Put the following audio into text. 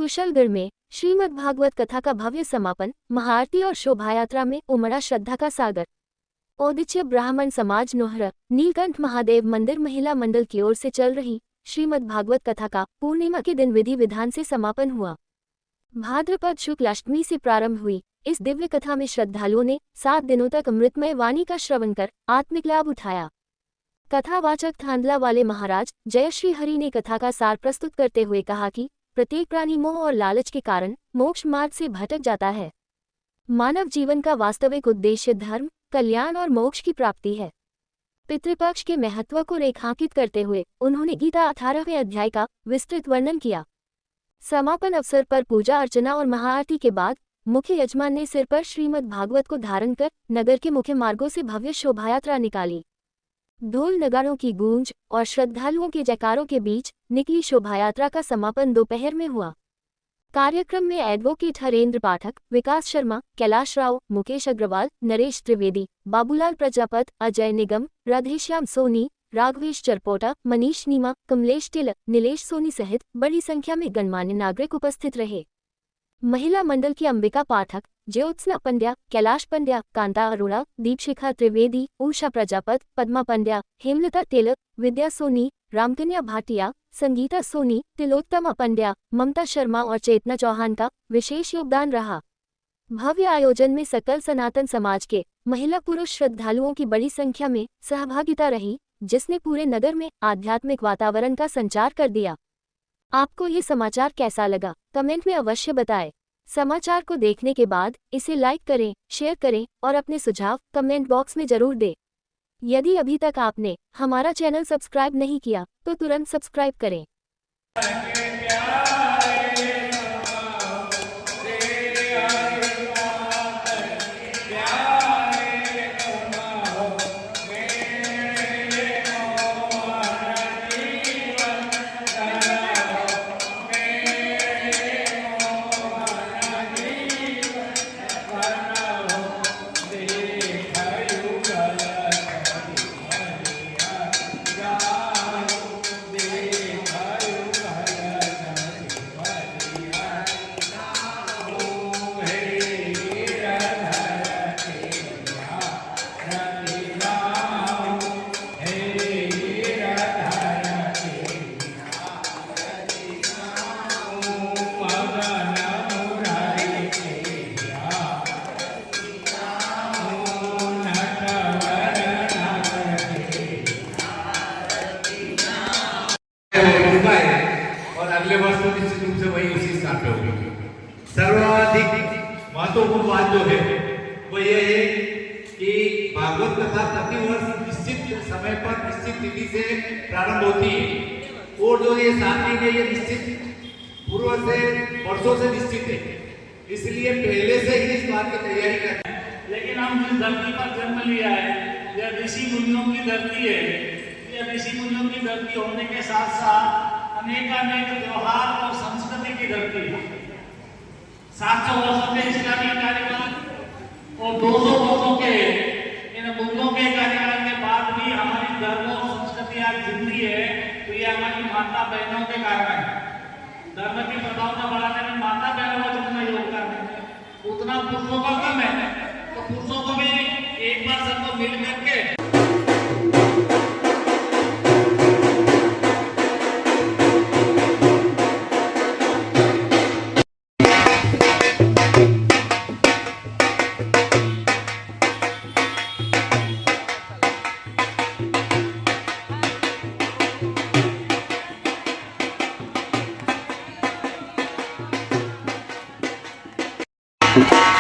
कुशलगढ़ में श्रीमद् भागवत कथा का भव्य समापन, महाआरती और शोभायात्रा में उमड़ा श्रद्धा का सागर। औदिच्य ब्राह्मण समाज नोहर नीलकंठ महादेव मंदिर महिला मंडल की ओर से चल रही श्रीमद् भागवत कथा का पूर्णिमा के दिन विधि विधान से समापन हुआ। भाद्रपद शुक्ल अष्टमी से प्रारंभ हुई इस दिव्य कथा में श्रद्धालुओं ने 7 दिनों तक अमृतमय वाणी का श्रवण कर आत्मिक लाभ उठाया। कथावाचक थांदला वाले महाराज जय श्री हरि ने कथा का सार प्रस्तुत करते हुए कहा कि प्रत्येक प्राणी मोह और लालच के कारण मोक्ष मार्ग से भटक जाता है। मानव जीवन का वास्तविक उद्देश्य धर्म, कल्याण और मोक्ष की प्राप्ति है। पितृपक्ष के महत्व को रेखांकित करते हुए उन्होंने गीता 18वें अध्याय का विस्तृत वर्णन किया। समापन अवसर पर पूजा अर्चना और महाआरती के बाद मुख्य यजमान ने सिर पर श्रीमद् भागवत को धारण कर नगर के मुख्य मार्गों से भव्य शोभायात्रा निकाली। ढोल नगाड़ों की गूंज और श्रद्धालुओं के जयकारों के बीच निकली शोभायात्रा का समापन दोपहर में हुआ। कार्यक्रम में एडवोकेट हरेंद्र पाठक, विकास शर्मा, कैलाश राव, मुकेश अग्रवाल, नरेश त्रिवेदी, बाबूलाल प्रजापत, अजय निगम, राधेश्याम सोनी, राघवेश चरपोटा, मनीष नीमा, कमलेश तिलक, नीलेश सोनी सहित बड़ी संख्या में गणमान्य नागरिक उपस्थित रहे। महिला मंडल की अंबिका पाठक, ज्योत्सना पंड्या, कैलाश पंड्या, कांता अरोड़ा, दीपशिखा त्रिवेदी, उषा प्रजापत, पद्मा पंड्या, हेमलता तिलक, विद्या सोनी, रामकन्या भाटिया, संगीता सोनी, तिलोत्तमा पंड्या, ममता शर्मा और चेतना चौहान का विशेष योगदान रहा। भव्य आयोजन में सकल सनातन समाज के महिला पुरुष श्रद्धालुओं की बड़ी संख्या में सहभागिता रही, जिसने पूरे नगर में आध्यात्मिक वातावरण का संचार कर दिया। आपको ये समाचार कैसा लगा, कमेंट में अवश्य बताएं। समाचार को देखने के बाद इसे लाइक करें, शेयर करें और अपने सुझाव कमेंट बॉक्स में जरूर दें। यदि अभी तक आपने हमारा चैनल सब्सक्राइब नहीं किया तो तुरंत सब्सक्राइब करें। और अगले वर्ष तो निश्चित रूप से वही उसी स्थान पे होगी। सर्वाधिक महत्वपूर्ण बात जो है वो ये है कि भागवत कथा प्रतिवर्ष निश्चित समय पर निश्चित तिथि से प्रारंभ होती है और जो ये 7 दिन है ये निश्चित पूर्व से वर्षों से निश्चित है, इसलिए पहले से ही इस बात की तैयारी करते हैं। लेकिन हम जिस धरती पर जन्म लिया है यह ऋषि मुनियों की धरती है। यह ऋषि मुनियों की धरती होने के साथ साथ अनेक त्योहार और संस्कृति की धरती है। 700 वर्षों के इस्लामी कार्यकाल और 200 वर्षों के इन बुद्धों के कार्यकाल के बाद भी हमारी धर्म और संस्कृति आज जिंदी है, तो ये हमारी माता बहनों के कारण है। धर्म की प्रभावना बढ़ाने में माता बहनों का जितना योगदान है उतना पुरुषों का कम है, तो पुरुषों को भी एक बार सबको मिल करके you